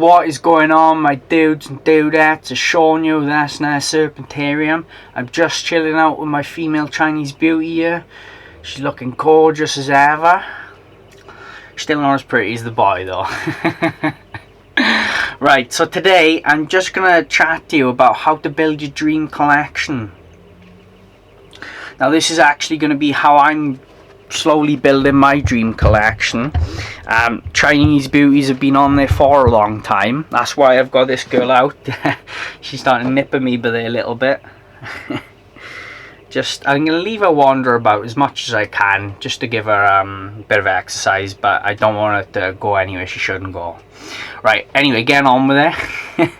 What is going on, my dudes and dudettes? It's Sean you, that's now Serpentarium. I'm just chilling out with my female Chinese beauty here. She's looking gorgeous as ever. Still not as pretty as the boy though. Right, so today I'm just gonna chat to you about how to build your dream collection. Now this is actually gonna be how I'm slowly building my dream collection. Chinese beauties have been on there for a long time. That's why I've got this girl out. She's starting to nip at me there a little bit. I'm going to leave her wander about as much as I can, just to give her a bit of exercise, but I don't want her to go anywhere she shouldn't go. Right, anyway, getting on with it.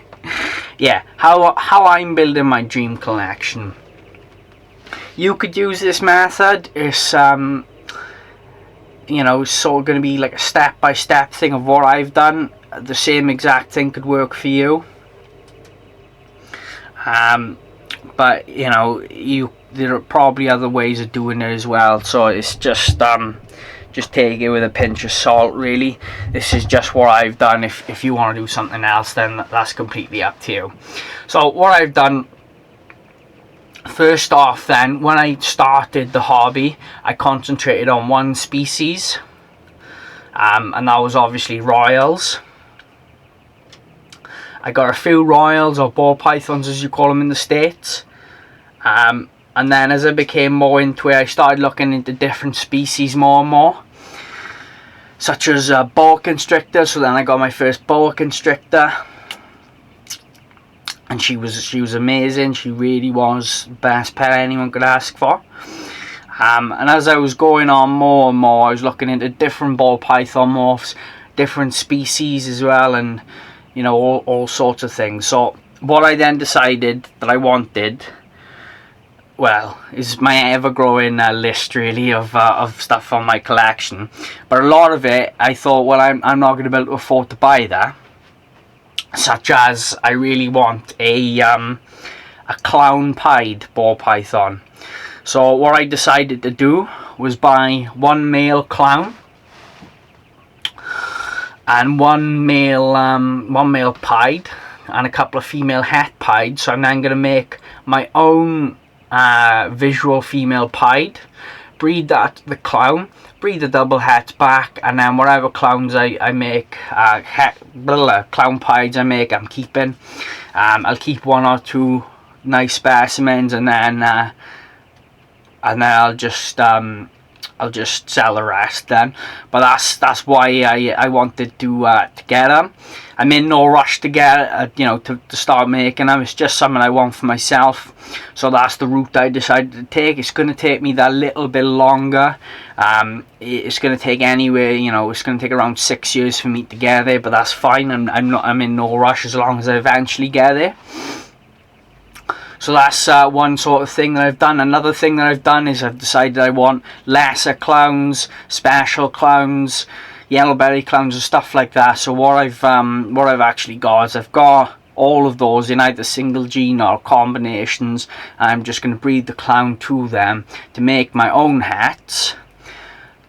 Yeah, how I'm building my dream collection. You could use this method. It's you know, sort of going to be like a step-by-step thing of what I've done. The same exact thing could work for you. But you know, there are probably other ways of doing it as well. So it's just take it with a pinch of salt, really. This is just what I've done. If you want to do something else, then that's completely up to you. So what I've done, first off then, when I started the hobby, I concentrated on one species, and that was obviously royals. I got a few royals, or ball pythons as you call them in the States, and then as I became more into it, I started looking into different species more and more, such as boa constrictor. So then I got my first boa constrictor, and she was amazing. She really was the best pet anyone could ask for. And as I was going on more and more, I was looking into different ball python morphs, different species as well, and you know, all sorts of things. So what I then decided that I wanted, well, is my ever-growing list really of stuff on my collection. But a lot of it, I thought, well, I'm not going to be able to afford to buy that. Such as, I really want a clown pied ball python. So what I decided to do was buy one male clown and one male pied and a couple of female het pied. So I'm then going to make my own visual female pied, breed that the clown, breed the double het back, and then whatever clowns I make, clown pieds I make, I'm keeping. I'll keep one or two nice specimens, and then I'll just sell the rest then. But that's why I wanted to get them. I'm in no rush to get you know, to start making them. It's just something I want for myself. So that's the route I decided to take. It's going to take me that little bit longer. It's going to take anywhere, you know, it's going to take around 6 years for me to get there, but that's fine. I'm in no rush as long as I eventually get there. So that's one sort of thing that I've done. Another thing that I've done is I've decided I want lesser clowns, special clowns, yellowberry clowns and stuff like that. So what I've actually got is I've got all of those in either single gene or combinations. I'm just going to breed the clown to them to make my own hats,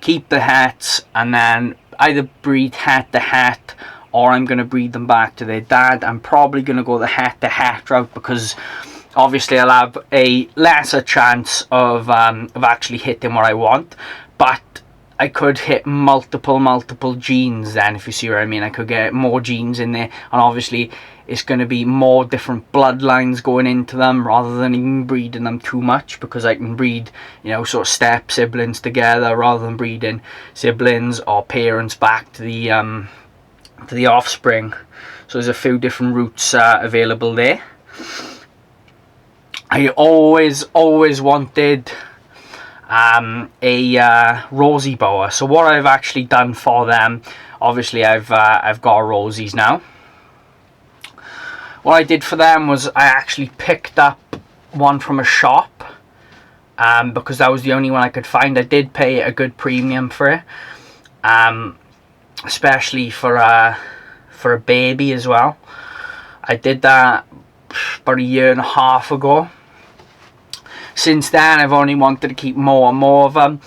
keep the hats, and then either breed het to het, or I'm going to breed them back to their dad. I'm probably going to go the het to het route, because obviously I'll have a lesser chance of actually hitting what I want, but I could hit multiple genes then, if you see what I mean. I could get more genes in there, and obviously it's going to be more different bloodlines going into them, rather than even breeding them too much, because I can breed, you know, sort of step siblings together rather than breeding siblings or parents back to the offspring. So there's a few different routes available there. I always wanted a rosy boa. So what I've actually done for them, obviously I've got rosies now. What I did for them was I actually picked up one from a shop, because that was the only one I could find. I did pay a good premium for it, especially for a baby as well. I did that about 1.5 years ago. Since then I've only wanted to keep more and more of them,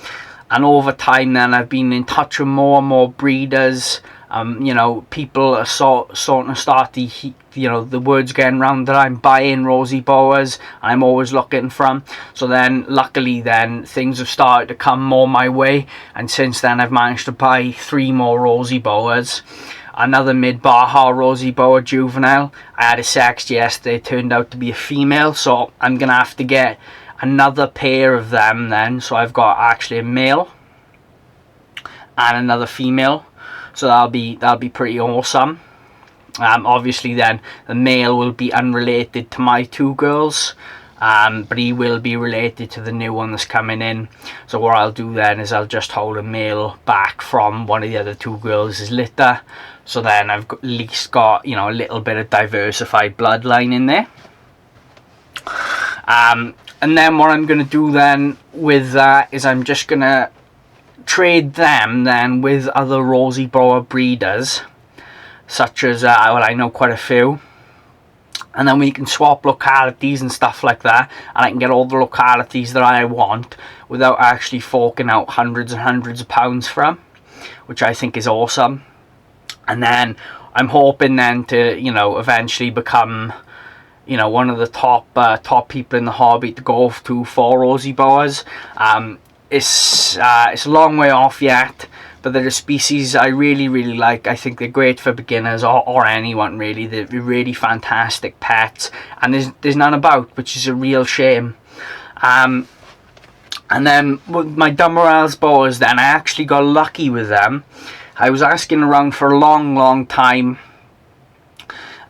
and over time then I've been in touch with more and more breeders, You know, people are starting to start the words getting round that I'm buying rosy boas. I'm always looking for them. So then, luckily, then things have started to come more my way, and since then I've managed to buy 3 more rosy boas. Another mid-Baja rosy boa juvenile. I had a sex yesterday, turned out to be a female, so I'm gonna have to get another pair of them then. So I've got actually a male and another female, so that'll be pretty awesome. Obviously then the male will be unrelated to my 2 girls, but he will be related to the new one that's coming in. So what I'll do then is I'll just hold a male back from one of the other 2 girls' litter, so then I've at least got, you know, a little bit of diversified bloodline in there. And then what I'm going to do then with that is I'm just going to trade them then with other rosy boa breeders, such as, well, I know quite a few. And then we can swap localities and stuff like that, and I can get all the localities that I want without actually forking out hundreds and hundreds of pounds for them, which I think is awesome. And then I'm hoping then to, you know, eventually become, you know, one of the top people in the hobby to go to for rosy boas. It's a long way off yet, but they're a species I really like. I think they're great for beginners or anyone really. They're really fantastic pets, and there's none about, which is a real shame. And then with my Dumbrella's boas then, I actually got lucky with them. I was asking around for a long time,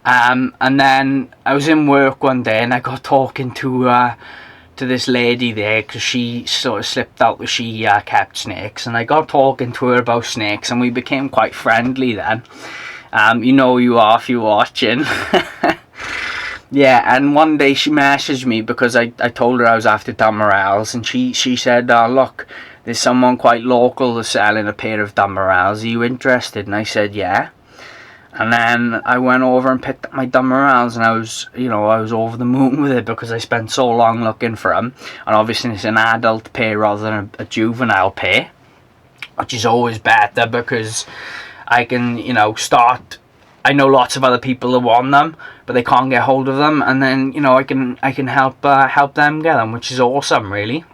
and then I was in work one day and I got talking to this lady there, because she sort of slipped out that she kept snakes, and I got talking to her about snakes, and we became quite friendly then. You know you are if you're watching. Yeah, and one day she messaged me because I told her I was after Dumbrella's, and she said, oh, look, there's someone quite local that's selling a pair of Dumbrella's, are you interested? And I said yeah. And then I went over and picked up my Dumbrella's, and I was over the moon with it, because I spent so long looking for them. And obviously it's an adult pair rather than a juvenile pair, which is always better, because I can, you know, I know lots of other people that want them, but they can't get hold of them, and then, you know, I can help them get them, which is awesome, really.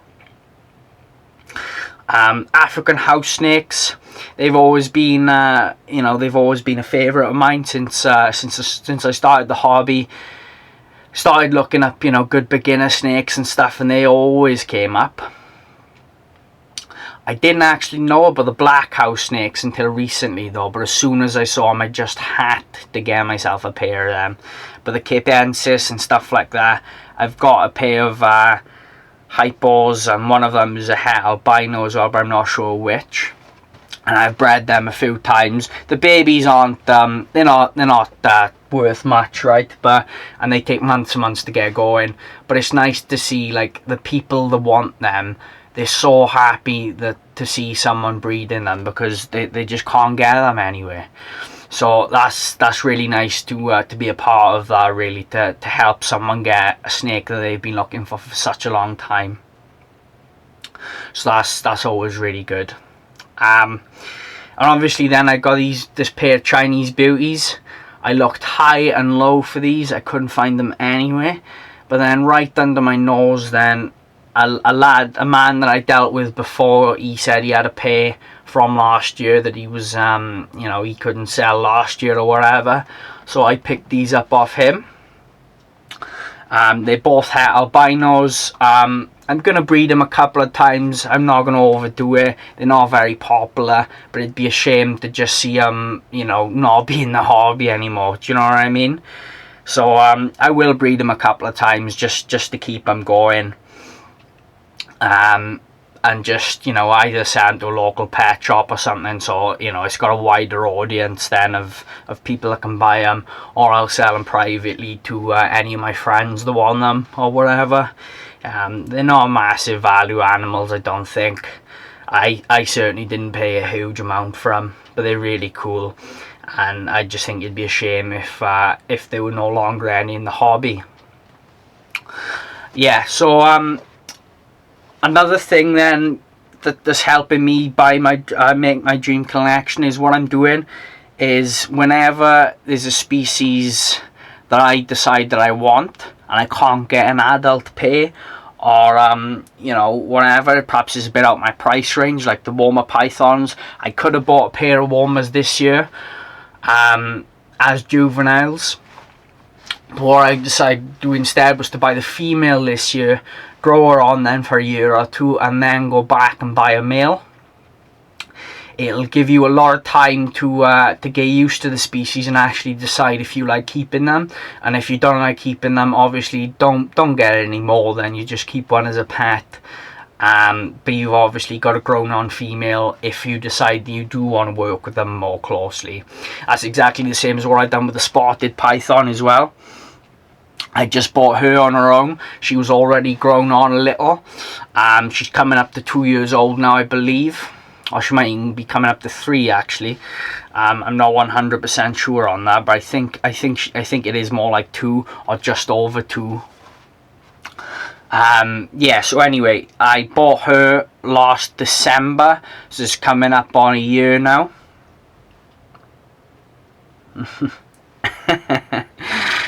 African house snakes, they've always been a favourite of mine since I started the hobby. Started looking up, you know, good beginner snakes and stuff, and they always came up. I didn't actually know about the black house snakes until recently though, but as soon as I saw them I just had to get myself a pair of them. But the Capensis and stuff like that, I've got a pair of hypos, and one of them is a het albino as well, but I'm not sure which. And I've bred them a few times. The babies aren't they're not worth much, right? And they take months and months to get going. But it's nice to see, like, the people that want them, they're so happy to see someone breeding them, because they just can't get them anywhere. So that's really nice to be a part of that, really, to help someone get a snake that they've been looking for such a long time. So that's always really good. And obviously then I got this pair of Chinese beauties. I looked high and low for these, I couldn't find them anywhere. But then right under my nose then, a man that I dealt with before, he said he had a pair from last year that he was, you know, he couldn't sell last year or whatever. So I picked these up off him. They both het albinos. I'm going to breed them a couple of times. I'm not going to overdo it. They're not very popular, but it'd be a shame to just see them, you know, not be in the hobby anymore. Do you know what I mean? So I will breed them a couple of times just to keep them going. And just, you know, either sell them to a local pet shop or something, so, you know, it's got a wider audience then of people that can buy them, or I'll sell them privately to any of my friends that want them or whatever. They're not massive value animals, I don't think. I certainly didn't pay a huge amount for them, but they're really cool, and I just think it'd be a shame if they were no longer any in the hobby. Yeah, so another thing then that's helping me buy make my dream collection is what I'm doing is whenever there's a species that I decide that I want and I can't get an adult pair, or you know, whatever, perhaps it's a bit out my price range, like the Woma pythons. I could have bought a pair of Womas this year as juveniles, but what I decided to do instead was to buy the female this year, grow her on then for a year or two, and then go back and buy a male. It'll give you a lot of time to get used to the species and actually decide if you like keeping them. And if you don't like keeping them, obviously don't get any more. Then you just keep one as a pet. But you've obviously got a grown-on female if you decide that you do want to work with them more closely. That's exactly the same as what I've done with the spotted python as well. I just bought her on her own. She was already grown on a little. She's coming up to 2 years old now, I believe. Or she might even be coming up to 3 actually. I'm not 100% sure on that, but I think it is more like 2 or just over 2. Yeah, so anyway, I bought her last December, so it's coming up on a year now.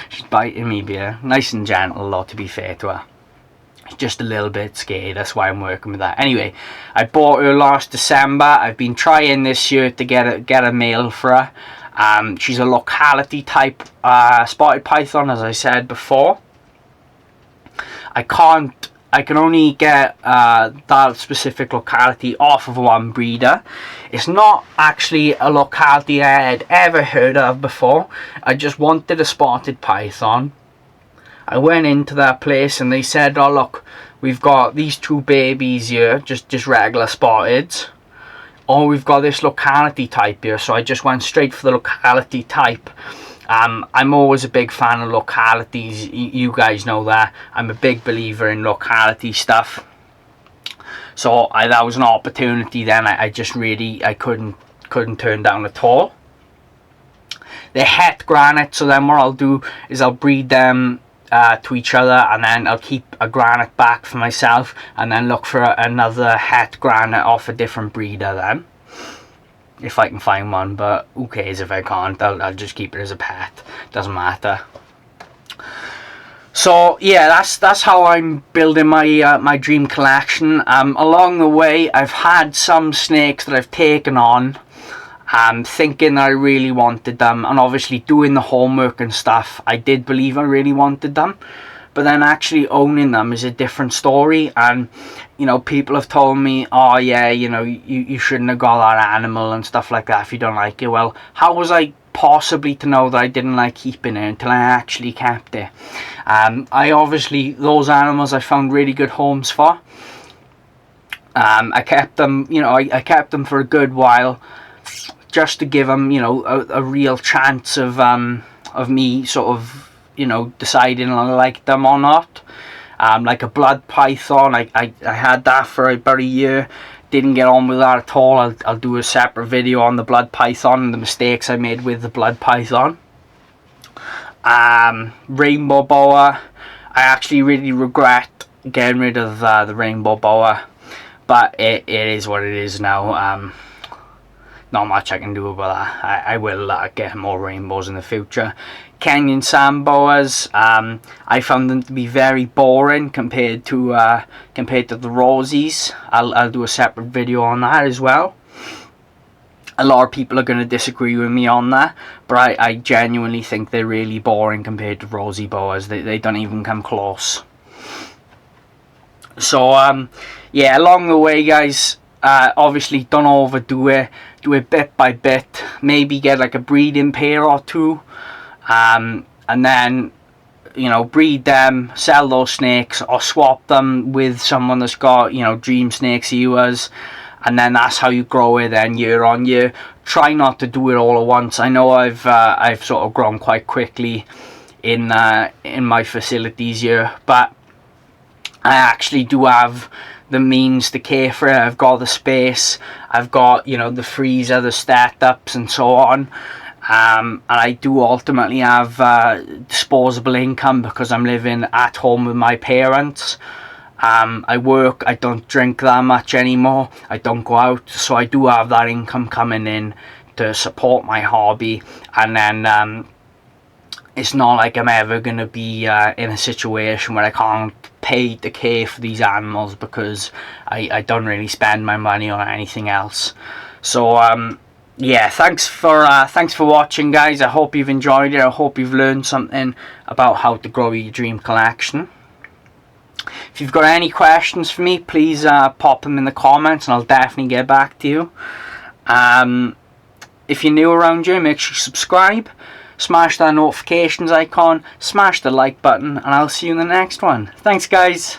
She's biting me, beer. Nice and gentle though, to be fair to her. Just a little bit scared, that's why I'm working with that. Anyway, I bought her last December. I've been trying this year to get a male for her. She's a locality type spotted python, as I said before. I can only get that specific locality off of one breeder. It's not actually a locality I had ever heard of before. I just wanted a spotted python. I went into that place and they said, oh look, we've got these 2 babies here, just regular spotteds, or we've got this locality type here. So I just went straight for the locality type. I'm always a big fan of localities. You guys know that. I'm a big believer in locality stuff. So that was an opportunity then I just really couldn't turn down at all. They're het granite, so then what I'll do is I'll breed them to each other, and then I'll keep a granite back for myself and then look for another het granite off a different breeder then, if I can find one. But who cares if I can't, I'll just keep it as a pet, doesn't matter. So yeah, that's how I'm building my my dream collection. Along the way I've had some snakes that I've taken on thinking that I really wanted them, and obviously doing the homework and stuff, I did believe I really wanted them, but then actually owning them is a different story. And you know, people have told me, oh yeah, you know, you shouldn't have got that animal and stuff like that if you don't like it. Well, how was I possibly to know that I didn't like keeping it until I actually kept it? I obviously, those animals I found really good homes for. I kept them, you know, I kept them for a good while, just to give them, you know, a real chance of me sort of, you know, deciding I like them or not. Like a blood python, I had that for about a year, didn't get on with that at all. I'll do a separate video on the blood python and the mistakes I made with the blood python. Rainbow boa, I actually really regret getting rid of the rainbow boa, but it is what it is now. Not much I can do about that. I will get more rainbows in the future. Kenyan sand boas, I found them to be very boring compared to the rosies. I'll do a separate video on that as well. A lot of people are going to disagree with me on that, but I genuinely think they're really boring compared to rosy boas. They don't even come close. So yeah, along the way guys, obviously don't overdo it. Do it bit by bit. Maybe get like a breeding pair or 2, and then, you know, breed them, sell those snakes, or swap them with someone that's got, you know, dream snakes ewers, and then that's how you grow it then year on year. Try not to do it all at once. I know I've sort of grown quite quickly in my facilities here, but I actually do have the means to care for it. I've got the space, I've got, you know, the freezer, the startups and so on, and I do ultimately have disposable income because I'm living at home with my parents. I work, I don't drink that much anymore, I don't go out, so I do have that income coming in to support my hobby, and then it's not like I'm ever going to be in a situation where I can't pay to care for these animals because I don't really spend my money on anything else. So yeah, thanks for watching, guys. I hope you've enjoyed it. I hope you've learned something about how to grow your dream collection. If you've got any questions for me, please pop them in the comments and I'll definitely get back to you. If you're new around here, make sure you subscribe, smash that notifications icon, smash the like button, and I'll see you in the next one. Thanks, guys.